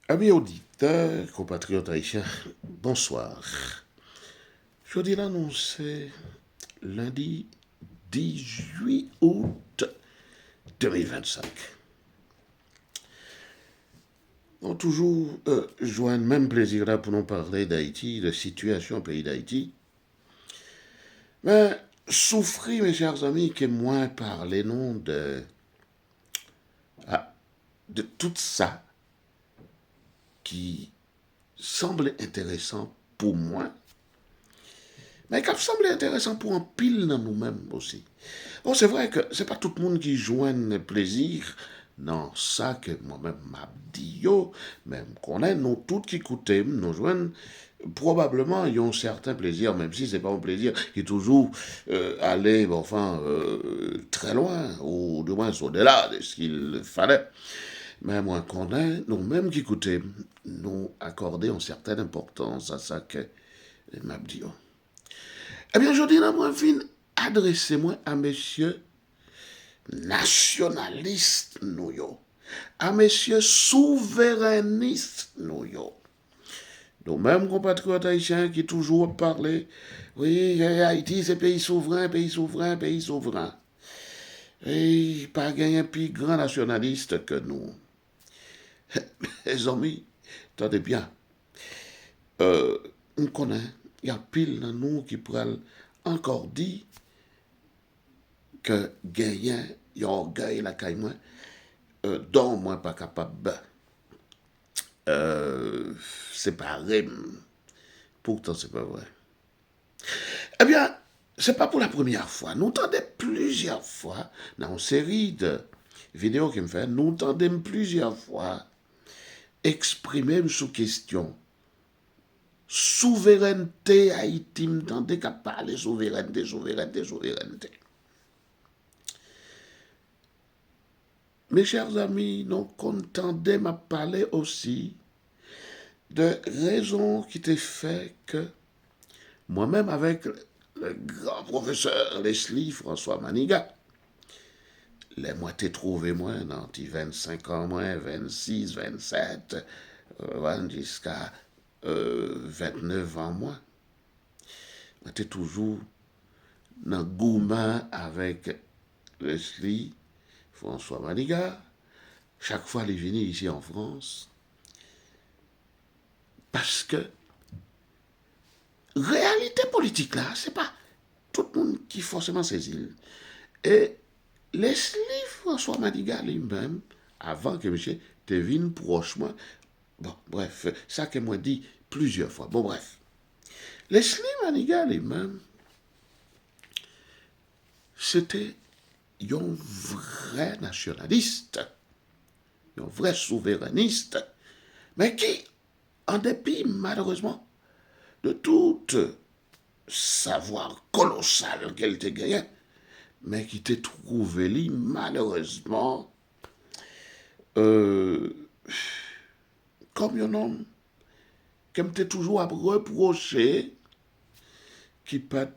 Amis auditeurs, compatriotes haïtiens, bonsoir. Je dis l'annoncer lundi 18 août 2025. On toujours joint le même plaisir là pour nous parler d'Haïti, de situation au pays d'Haïti. Mais souffrir, mes chers amis, que moins parler non de tout ça qui semble intéressant pour moi, mais qui semble intéressant pour un pile dans nous-mêmes aussi. Bon, c'est vrai que c'est pas tout le monde qui joigne plaisir. Non, ça que moi-même m'a dit yo, même qu'on est, nous tous qui écoutons, nous joignent, probablement ils ont un certain plaisir, même si c'est pas un plaisir qui est toujours aller, bon, enfin, très loin, ou du moins au-delà de ce qu'il fallait. Mais moi qu'on est, nous-mêmes qui écoutons, nous accorder une certaine importance à ça que m'a dit yo. Eh bien, je dis là, moi, fin, adressez-moi à messieurs nationalistes, nous yo, à messieurs souverainistes, nous yo. Nos mêmes compatriotes haïtiens qui toujours parlent, oui, Haïti c'est pays souverain, pays souverain, pays souverain. Et pas gagner un plus grand nationaliste que nous. Les amis, attendez bien, on connaît, il y a pile dans nous qui pourraient encore dire que gagner, il y a orgueil la caille moi, dont moi pas capable séparer. Pourtant, c'est pas vrai. Eh bien, c'est pas pour la première fois. Nous entendons plusieurs fois dans une série de vidéos qu'il me fait, nous entendons plusieurs fois exprimer sous question. Souveraineté Haïti, m'entendez qu'à parler souveraineté, souveraineté, souveraineté. Mes chers amis, nous contendons à parler aussi de raisons qui t'ont fait que moi-même avec le grand professeur Leslie François Maniga, les moitiés trouvées moins dans 25 ans moins, 26, 27, jusqu'à 29 ans moins. On était toujours dans gourmand avec Leslie François Maniga. Chaque fois, il venait ici en France. Parce que réalité politique là, c'est pas tout le monde qui forcément saisit. Et Leslie François Maniga lui-même, avant que monsieur devine prochement, bon, bref, ça que moi dit plusieurs fois. Bon, bref. Leslie Maniga lui-même, c'était un vrai nationaliste, un vrai souverainiste, mais qui, en dépit, malheureusement, de tout savoir colossal qu'elle te gagnait, mais qui t'est trouvé, lui, malheureusement, euh, comme un homme, qui me t'est toujours à reprocher, qui peut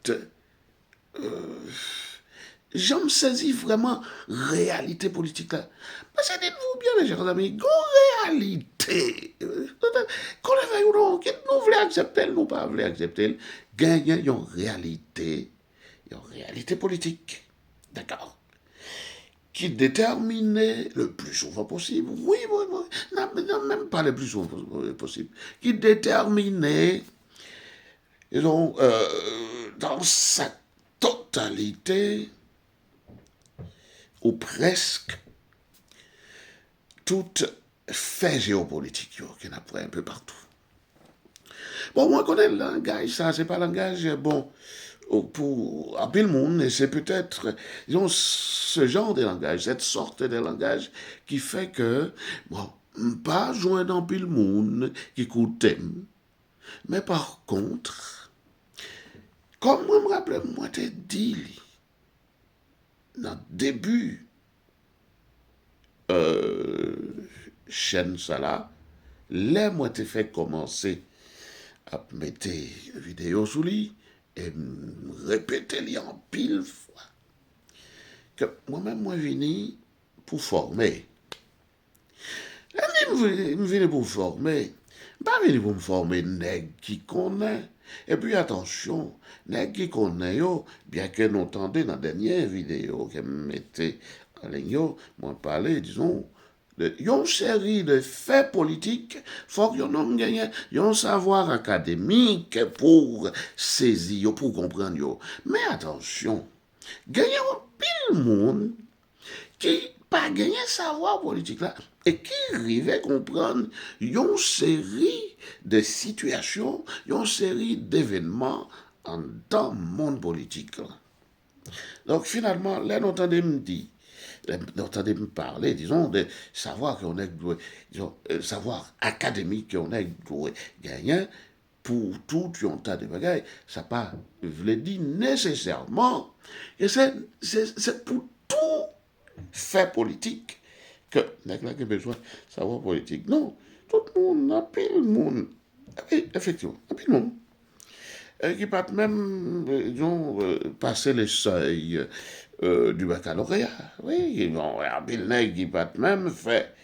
j'en saisis vraiment réalité politique là. Parce que dites-vous bien, mes chers amis, réalité, qu'on le veuille ou non, que nous voulons accepter, nous pas voulons accepter, gagne une réalité politique, d'accord, qui déterminait le plus souvent possible, oui, oui, oui, non, même pas le plus souvent possible, qui déterminait, disons, dans sa totalité, ou presque, toutes fait géopolitique qu'il y en a un peu partout. Bon, moi, je connais le langage, ça, c'est pas un langage, bon, pour un peu le monde, et c'est peut-être, disons, ce genre de langage, cette sorte de langage qui fait que, bon, pas joindre un peu le monde qui écoute, mais par contre, comme moi me rappelle, moi, t'ai dit, dans le début, chaîne ça là, là, moi, t'ai fait commencer à mettre vidéo sous lui et répéter lui en pile fois. Que moi-même, moi, venu pour former. je viens pour me former. Pas venir pour me former nèg qui connaît. Et puis attention, nèg qui connaît yo, bien que nous entendez dans la dernière vidéo que me mettez en ligne, moi parler, disons, de une série de faits politiques, faut que nous gagne un savoir académique pour saisir, pour comprendre yo. Mais attention, gagner pile monde qui pas gagné savoir politique là et qui arrivait comprendre une série de situations, une série d'événements en dans le monde politique là. Donc finalement, là, nous entendons me dire, nous entendons me parler, disons, de savoir qu'on est, disons, savoir académique qu'on est gagné pour tout un tas de bagailles. Ça pas, je le dis nécessairement, et c'est pour tout fait politique que nèg la gen besoin de savoir politique. Non, tout le monde, un pile monde. Oui, effectivement, un pile monde. Qui pas même, disons, passer les seuils du baccalauréat. Oui, bon, un pile nèg qui pas même fait,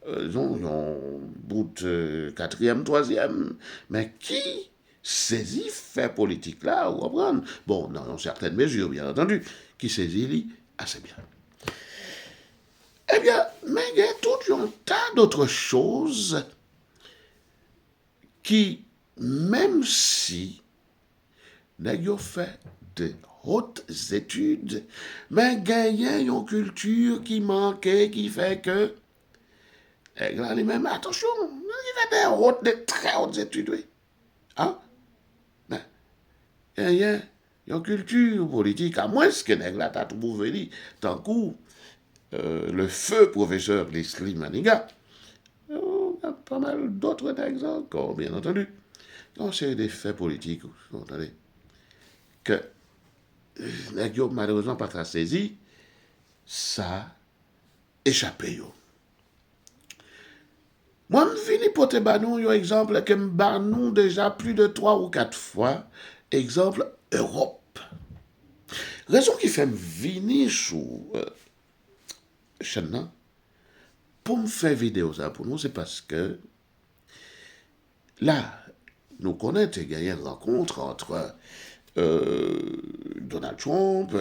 disons, un bout de quatrième, troisième, mais qui saisit fait politique là, ou apprendre. Bon, dans certaines mesures, bien entendu, qui saisit lui assez bien. Eh bien, mais il y a tout un tas d'autres choses qui, même si nous fait de hautes études, mais gagnent une culture qui manquait, qui fait que, les mêmes, attention, il fait de très hautes études, oui. Hein? Mais, il y a une culture politique, à moins que nous avons tout bouffé, tant coup, le feu professeur Leslie Maniga, il y a pas mal d'autres exemples encore, bien entendu. Donc, c'est des faits politiques, vous entendez, que malheureusement pas très saisi, ça échappé. Moi, je finis pour te donner un exemple que je déjà plus de 3 ou 4 fois. Exemple, Europe. Raison qui fait me venir sous chaîne pour me faire vidéo ça pour nous, c'est parce que là, nous connaissons une rencontre entre Donald Trump,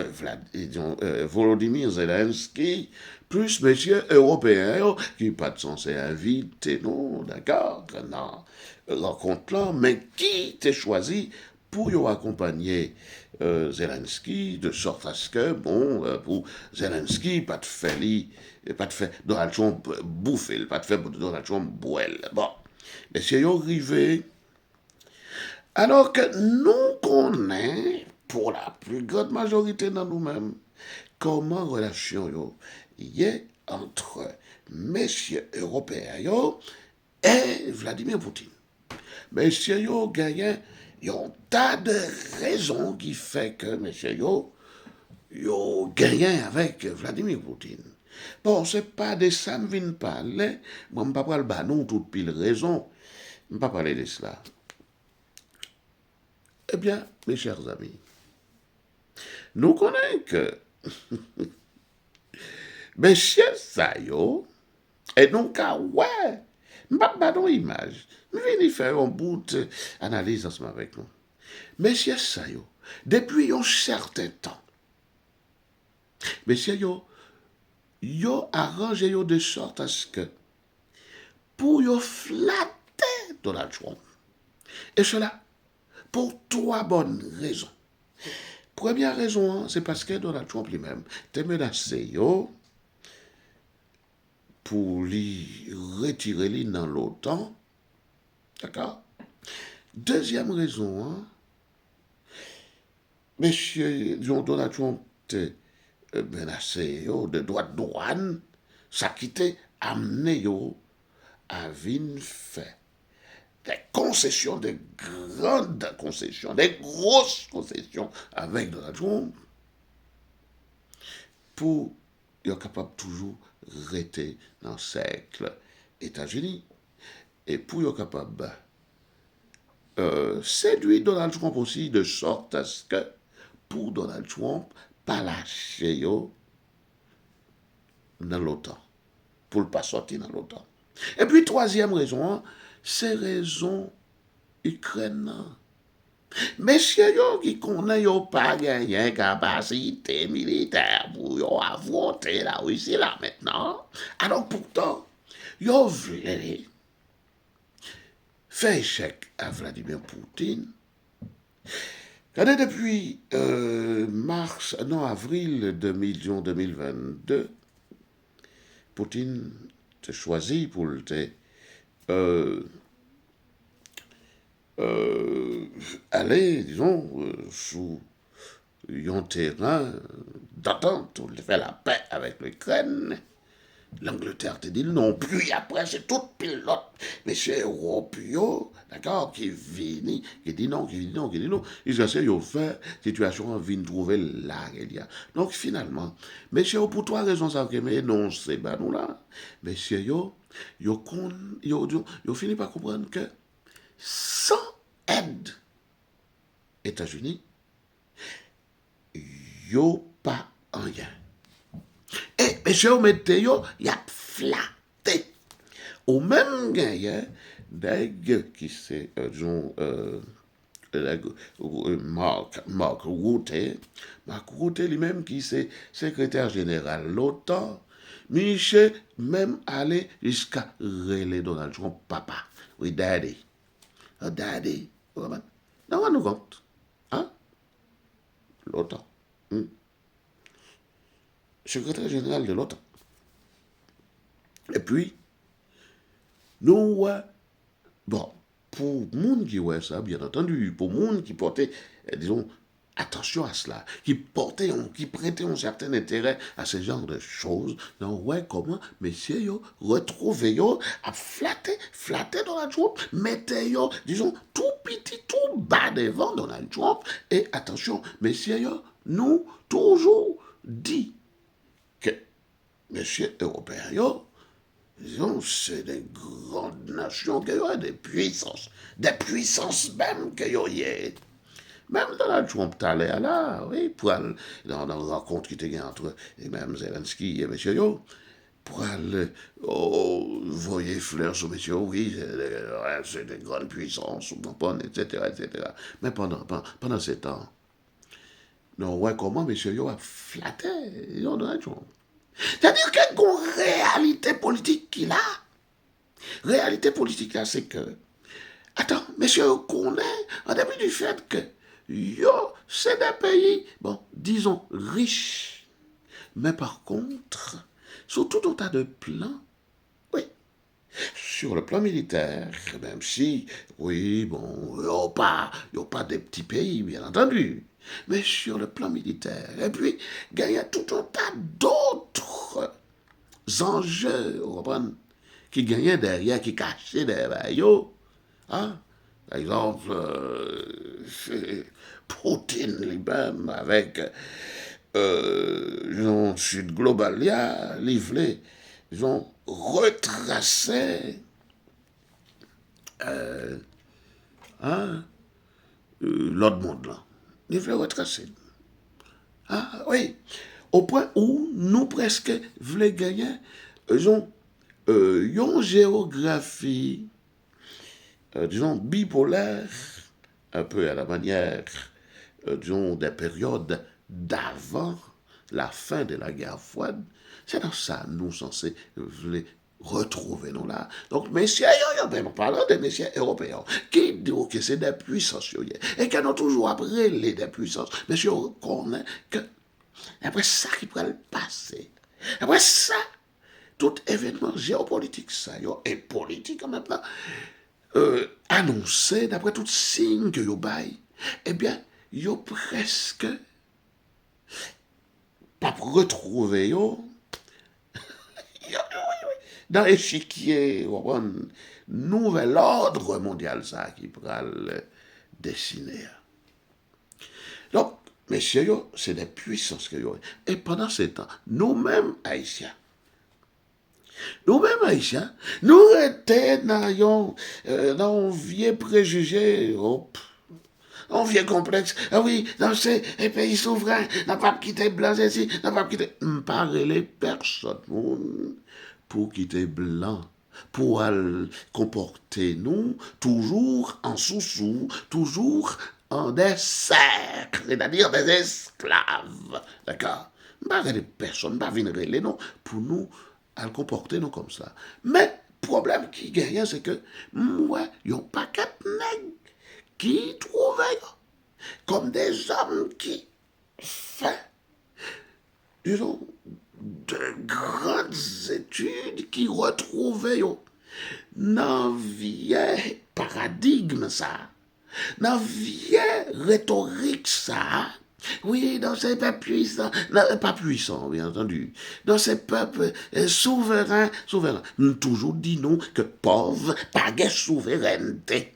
Volodymyr Zelensky, plus monsieur européen qui n'est pas censé inviter, non, d'accord, dans la rencontre là, mais qui t'a choisi pour y accompagner Zelensky, de sorte à ce que, bon, pour Zelensky, pas de faire Donald Trump bouffer, pas de faire Donald Trump boire. Bon, mais c'est arrivé. Alors que nous connaissons, pour la plus grande majorité de nous-mêmes, comment relation y est entre messieurs européens et Vladimir Poutine. Messieurs yo gagnent un tas de raisons qui fait que messieurs yo gagnent avec Vladimir Poutine. Bon, c'est pas de ça que je viens parler. Moi, je ne vais pas parler de non toute pile raison. Je ne vais pas parler de cela. Eh bien, mes chers amis, nous connaissons que messieurs ça yo, et donc, ouais, je ne vais pas donner image. Je vais faire un bout d'analyse ensemble avec nous. Messieurs ça yo, depuis un certain temps, messieurs yo arrangé yo de sorte à ce que, pour yo flatter Donald Trump, et cela pour 3 bonnes raisons. Première raison, c'est parce que Donald Trump lui-même était menacé pour lui retirer lui dans l'OTAN. D'accord? Deuxième raison, monsieur Donald Trump était menacé de droits de douane, ça qui était amené à venir faire des concessions, des grandes concessions, des grosses concessions avec Donald Trump pour être capable toujours rester dans le cercle États-Unis et pour être capable séduire Donald Trump aussi de sorte à ce que pour Donald Trump pas lâcher dans l'OTAN pour ne pas sortir dans l'OTAN. Et puis, troisième raison, c'est raison Ukraine. Messieurs yo qui connaissent yo pas gagné capacité militaire pour yo affronter la Russie là maintenant. Alors pourtant, yo voulait faire échec à Vladimir Poutine. Regardez depuis avril 2022, Poutine a choisi pour le aller, disons, sous un terrain d'attente, pour faire la paix avec l'Ukraine. L'Angleterre te dit non, puis après c'est tout pilote, mais c'est européen, d'accord, qui vient, qui dit non, qui dit non, qui dit non. Ils essaient de faire situation, viennent trouver la guerre. Donc finalement, messieurs, pour trois raisons, ça mais non, c'est pas nous là. Messieurs, yo fini par comprendre que sans aide États-Unis, yo pas rien. Et monsieur mettez yo, y a flatté. Au même gagnant, des qui c'est, Mark Rutte lui-même qui c'est secrétaire général de l'OTAN, Michel même allé jusqu'à relayer Donald Trump papa. Oui, daddy. Oh, daddy. Non, on nous compte. Hein? L'OTAN. Secrétaire général de l'OTAN. Et puis, nous, bon, pour le monde qui ouais ça, bien entendu, pour le monde qui portait, disons, attention à cela, qui prêtait un certain intérêt à ce genre de choses, donc ouais, comment, messieurs, yo, retrouvez yo, à flatter Donald Trump, mettez yo, disons, tout petit, tout bas devant Donald Trump, et attention, messieurs, yo, nous, toujours dit que, messieurs européens, yo, disons, c'est des grandes nations qui ont des puissances même qui ont y. Même Donald Trump allé là, oui, pour aller dans une rencontre qui était entre même Zelensky et M. Yo, pour aller, voyez fleurs sur M. Oui, c'est des grandes puissances, etc., etc. Mais pendant ce temps, non, ouais, comment M. Yo a flatté Donald Trump. C'est-à-dire qu'il y a une réalité politique qu'il a. Réalité politique là, c'est que, attends, monsieur connaît, en dépit du fait que, c'est des pays, bon, disons, riches. Mais par contre, sur tout un tas de plans, oui, sur le plan militaire, même si, oui, bon, il n'y a pas des petits pays, bien entendu, mais sur le plan militaire. Et puis, il y a tout un tas d'autres enjeux, vous comprenez, qui gagnaient derrière, qui cachaient derrière eux. Hein? Par exemple, Poutine lui-même, avec Sud Globalia, livré, ils ont retracé l'autre monde là. Ils voulaient retracer. Ah, oui. Au point où nous presque voulons gagner, ils ont une géographie, disons, bipolaire, un peu à la manière, disons, des périodes d'avant la fin de la guerre froide. C'est dans ça nous censés voulons retrouver nous là. Donc, messieurs, on parle de messieurs européens, qui disent que c'est des puissances, et qui ont toujours après les des puissances. Messieurs, on connaît que, après ça qui pourrait le passer, après ça, tout événement géopolitique, ça, et politique en même temps, annoncé, d'après tout signe que yo bail, eh bien, yo presque pas retrouver yo dans l'échiquier, nouvel ordre mondial, ça, qui pourra le dessiner. Donc, messieurs, c'est des puissances que yo. Et pendant ce temps, nous-mêmes, Haïtiens, nous étions dans un vieux préjugé, un vieux complexe. Ah oui, dans ces pays souverains, n'a pas quitté blanc ici, n'a pas quitté. Parler les personnes pour quitter blanc pour comporter nous toujours en sous-sous, toujours en des cercles, c'est-à-dire des esclaves. D'accord? Pas des personnes, pas venir les non, pour nous, à comporter nous comme ça. Mais, problème qui gagne, c'est que, moi, il n'y a pas quatre nègres qui trouvaient comme des hommes qui font, disons, de grandes études qui retrouvaient dans vieil paradigme ça, dans vieille rhétorique ça, oui, dans ces peuples puissants, pas puissants, bien entendu, dans ces peuples souverains, nous toujours dit nous que pauvre, pas de souveraineté.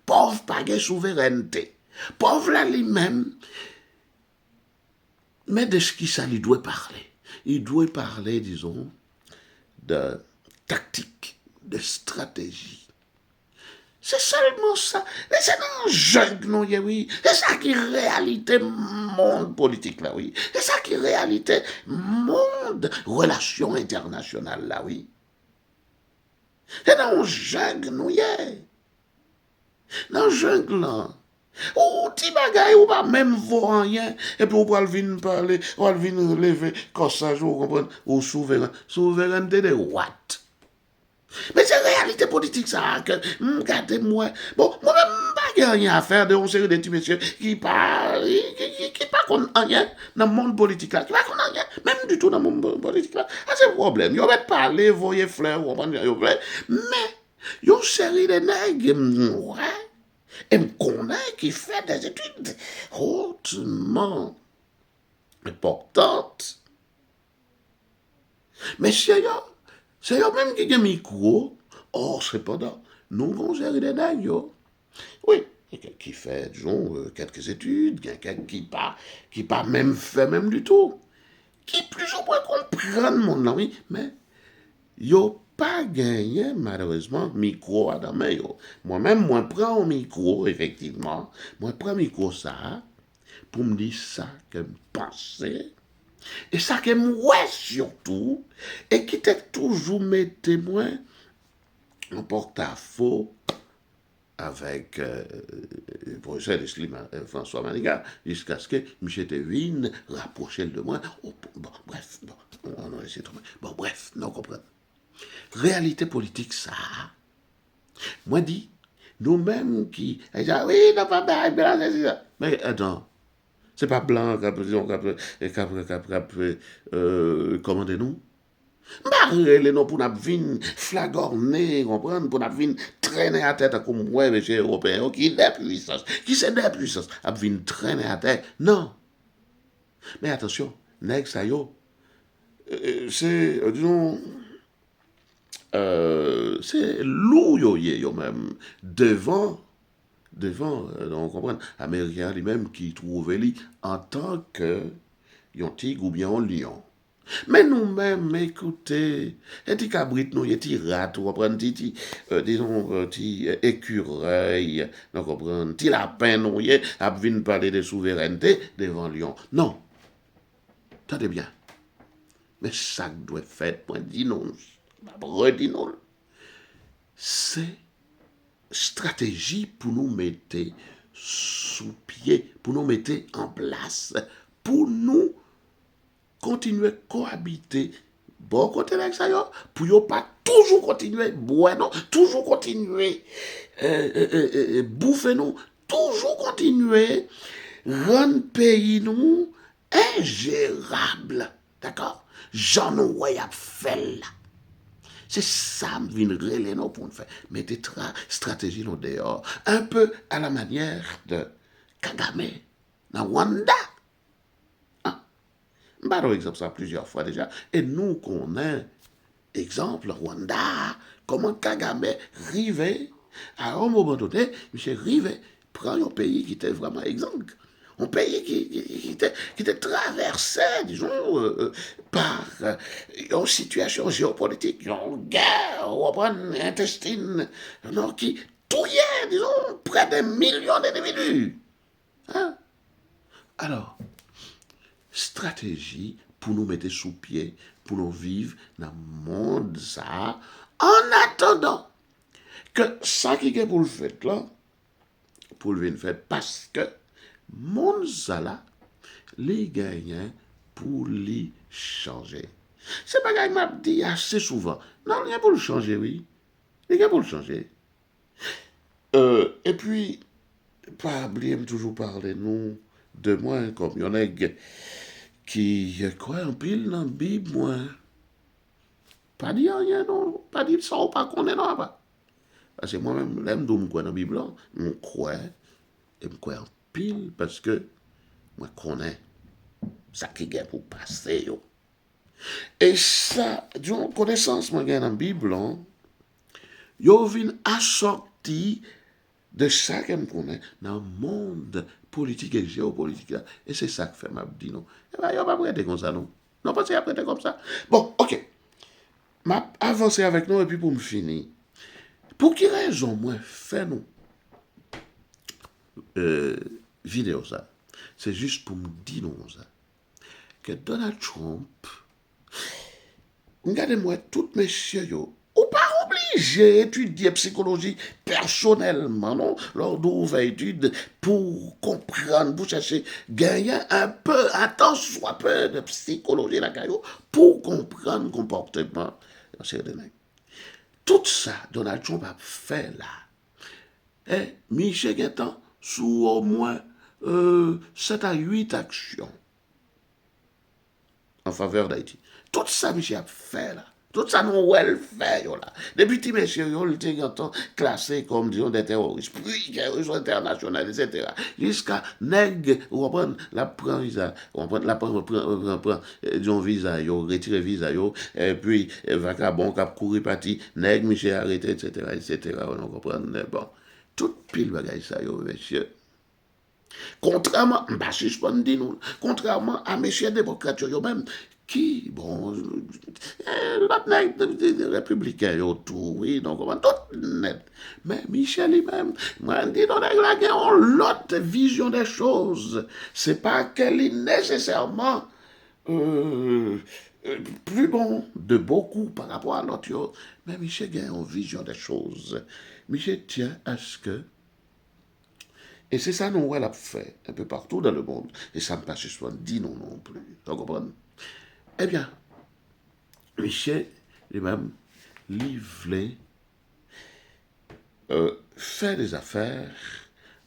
Pauvre, pas de souveraineté. Pauvre là lui-même, mais de ce qui ça lui doit parler. Il doit parler, disons, de tactique, de stratégie. C'est seulement ça. Mais c'est dans le jungle, non, oui. C'est ça qui est réalité monde politique, là, oui. C'est ça qui est réalité monde relations internationales, là, oui. C'est dans le jungle, non, dans le jungle, là. Ou ti bagay ou pas même voir rien et puis ou va venir parler ou va venir lever comme ça vous comprenez ou souveraineté de what. Mais c'est réalité politique ça que regardez-moi bon moi même pas rien à faire de une série de petits messieurs qui pas contre rien dans le monde politique là qui pas contre rien même du tout dans le monde politique là c'est un problème yo va parler voyer fleurs mais une série de nègres ouais et me connaît qui fait des études hautement importantes. Mais c'est eux même qui ont un micro. Or, cependant, nous avons géré des nègres. Oui, il y a quelqu'un qui fait, disons, quelques études, quelqu'un qui pas même fait même du tout. Qui plus ou moins comprendre mon ami, mais yo pas gagné malheureusement micro à la main. Moi-même, moi prends un micro, effectivement, moi prends un micro ça, pour me dire ça que me pensais, et ça que me ouais surtout, et qui t'est toujours mes témoins en porte-à-faux avec le professeur François Manigat, jusqu'à ce que M. Tevin rapprochait de moi. Oh, bon, bref, bon, bref, non, comprenez. Réalité politique, ça. Moi, dit, nous-mêmes qui. Oui, non, pas blanc, c'est ça. Mais attends, c'est pas blanc qui commandez-nous. Barrez les noms pour nous venir flagorner, comprendre, pour nous venir traîner à tête comme moi, monsieur européen, qui est des puissances, qui c'est des puissances, à venir traîner à tête. Non. Mais attention, nèg ça yo, c'est, disons, c'est lourd yo même devant on comprend américain lui-même qui trouvait lui en tant que un tigre ou bien un lion. Mais nous-mêmes, écoutez, et ti cabrit nous, et ti rat, vous comprenez, disons, ti écureuil, vous comprenez, ti lapin nous, a venir parler de souveraineté devant lion. Non. Attendez bien. Mais ça doit être fait, moi, dis-nous, redis-nous. C'est stratégie pour nous mettre sous pied, pour nous mettre en place, pour nous continuer à cohabiter. Bon côté avec ça, pour ne pas toujours continuer, non, toujours continuer, bouffer nous, toujours continuer, rendre pays nous ingérable. D'accord? J'en ai fait là. C'est ça, me vient relais non pour nous faire. Mettez stratégie là dehors. Un peu à la manière de Kagame, dans Rwanda. Par exemple, ça plusieurs fois déjà. Et nous connaissons, exemple, Rwanda, comment Kagame rivé, à un moment donné, M. Rivé prend un pays qui était vraiment exemple. Un pays qui était traversé, disons, par une situation géopolitique, une guerre, une intestine, qui touillait, disons, près de millions d'individus. Hein? Alors, stratégie pour nous mettre sous pied, pour nous vivre dans le monde, ça, en attendant que ça qui est pour le fait là, pour le fait, parce que monde ça là, les gagnants pour les changer. C'est pas que m'a dit assez souvent. Non, il y a pour le changer, oui. Il y a pour le changer. Et puis, pas oublier toujours parler, nous, de moi, comme il y en a qui croient en pile dans la Bible, moi. Pas dire rien, non. Pas dire ça ou pas qu'on est non, pas. Parce que moi-même, l'aime d'où me crois dans la Bible, je crois, et me crois en pile, parce que moi, je connais ça qui est pour passer, yo. Et ça, d'une connaissance, moi, dans la Bible, yo vient assorti de ça que je connais dans le monde politique et géopolitique là. Et c'est ça que fait m'a dit non. Et ben, il va pas prêter comme ça, non. Non, pas c'est prêter comme ça. Bon, ok. M'a avancé avec nous et puis pour me finir. Pour quelle raison, moi, fait nous vidéo ça? C'est juste pour me dire non ça. Que Donald Trump, regardez-moi, tous messieurs, yo, ou pas obligé d'étudier psychologie personnellement, non? Lors d'ouvrir études pour comprendre, pour chercher, gagner un peu, un tant soit peu de psychologie la caillou, pour comprendre le comportement. Tout ça, Donald Trump a fait là. Et Michel Guettan, sous au moins 7 à 8 actions en faveur d'Haïti. Tout ça, Michel a fait là. Tout ça, nous, elle fait là. Depuis que monsieur, il était classé comme, disons, des terroristes, puis terroristes internationaux, etc. Jusqu'à nègre, on prend la prend visa, on prend la prend, disons, visa, yo, retire visa, yo, et puis, vagabond, cap courir parti, nègre, Michel arrêté, etc., etc., on comprend, bon. Tout pile bagage ça, yo, monsieur. Contrairement, bah, si je peux dire nous, contrairement à messieurs démocrates, eux-mêmes, qui, bon, l'autre républicain, tout, oui, donc, tout net. Mais Michel lui-même, moi, je dis, non, la ont l'autre vision des choses. C'est pas qu'elle est nécessairement plus bon de beaucoup par rapport à l'autre, mais Michel a une vision des choses. Michel tient à ce que et c'est ça, nous, elle a fait un peu partout dans le monde. Et ça ne passe pas dit non non plus. Vous comprenez? Eh bien, Michel, lui-même, livré, fait des affaires,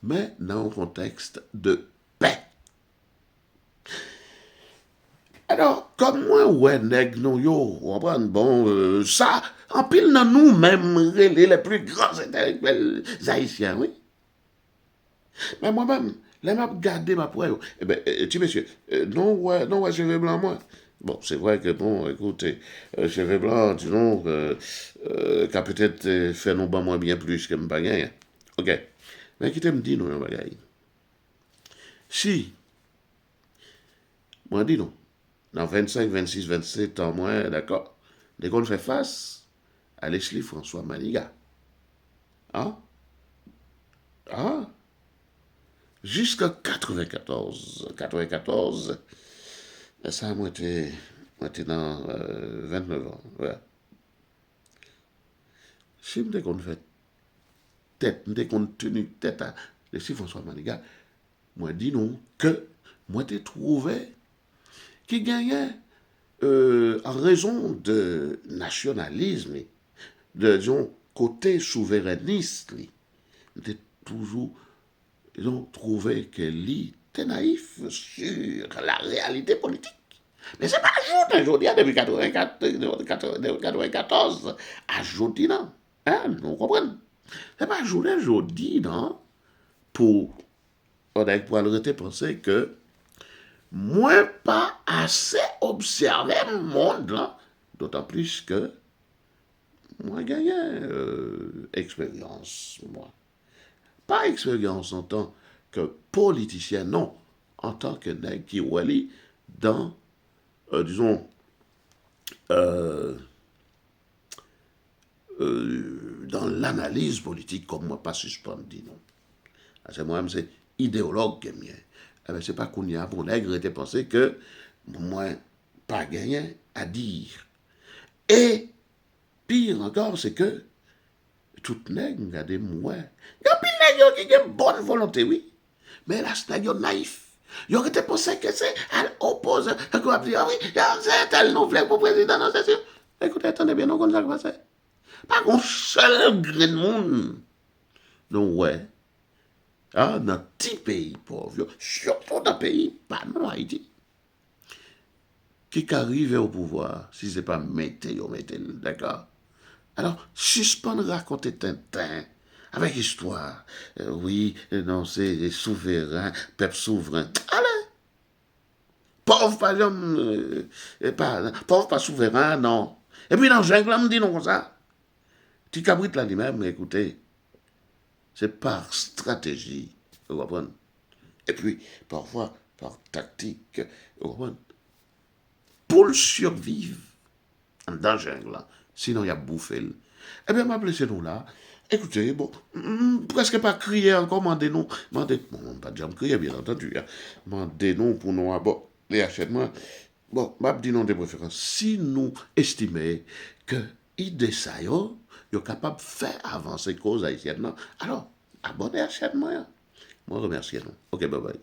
mais dans un contexte de paix. Alors, comme moi, ouais, nèg, non, yo, on prend, bon, ça, en pile dans nous-mêmes, les plus grands intellectuels haïtiens, oui. Mais moi-même, là, m'a gardé ma poêle. Eh bien, tu monsieur, non, ouais, cheveux blancs, moi. Bon, c'est vrai que, bon, écoutez, cheveux blancs, disons, qu'a peut-être fait non pas moins bien plus que me bagaille. Ok. Mais qui t'aime dit, non, bagaille. Si, moi, dis non, dans 25, 26, 27 ans, moi, d'accord, dès qu'on fait face à Leslie François Maniga. Hein? Ah? Jusqu'en 94. 94, ça, moi, j'étais dans 29 ans. Ouais. Si je qu'on fait tête, dès qu'on tenu tête à Leslie François Maniga, moi, dis non, que moi, t'ai trouvé qui gagnait en raison de nationalisme, de, disons, côté souverainiste, était toujours ils ont trouvé que lui était naïf sur la réalité politique. Mais c'est pas aujourd'hui, depuis 94, aujourd'hui, non. Hein, vous comprenez? C'est pas aujourd'hui, non, pour, on a pour arrêter penser que moi pas assez observé le monde, là, d'autant plus que moi gagné expérience, moi. Pas expérience en tant que politicien, non, en tant que nègre qui wali dans, disons, dans l'analyse politique, comme moi, pas suspendu, non. C'est moi-même, c'est idéologue qui est mien. Eh bien, c'est pas qu'on y a pour nègre était pensé que moi, pas gagné à dire. Et pire encore, c'est que tout nègre a des moins. Il y a pile nègre qui a une bonne volonté, oui. Mais là, c'est nègre naïf. Il aurait été pensé que c'est à l'opposé. Il aurait dit, ah oui, c'est tel nous voulait pour président, non, c'est sûr. Écoutez, attendez bien, non, comme ça va passer. Pas un seul grain de monde. Donc, ouais. Ah, dans un petit pays pauvre, surtout dans un pays, pas non, Haïti, qui arrive au pouvoir, si ce n'est pas mettez, d'accord? Alors, suspendre raconter Tintin avec histoire. Oui, non, c'est souverain, peuple souverain. Allez, pauvre pas, pauvre pas souverain, non. Et puis dans jungle, on me dit non comme ça. Petit cabrit là lui-même, écoutez, c'est par stratégie, vous comprenez? Et puis, parfois, par tactique, vous comprenez? Pour le survivre dans le jungle, sinon il y a bouffé. Eh bien, m'a blessé nous là. Écoutez, bon, presque pas crier encore, mandez-nous, bon, pas déjà me crier, bien entendu, hein. Mandez-nous pour nous, bon, les achètements, bon, m'a dit non de préférence. Si nous estimons que idée ça, yo capable de faire avancer cause haïtienne, alors, abonnez achètement, moi, remercie nous. Ok, bye bye.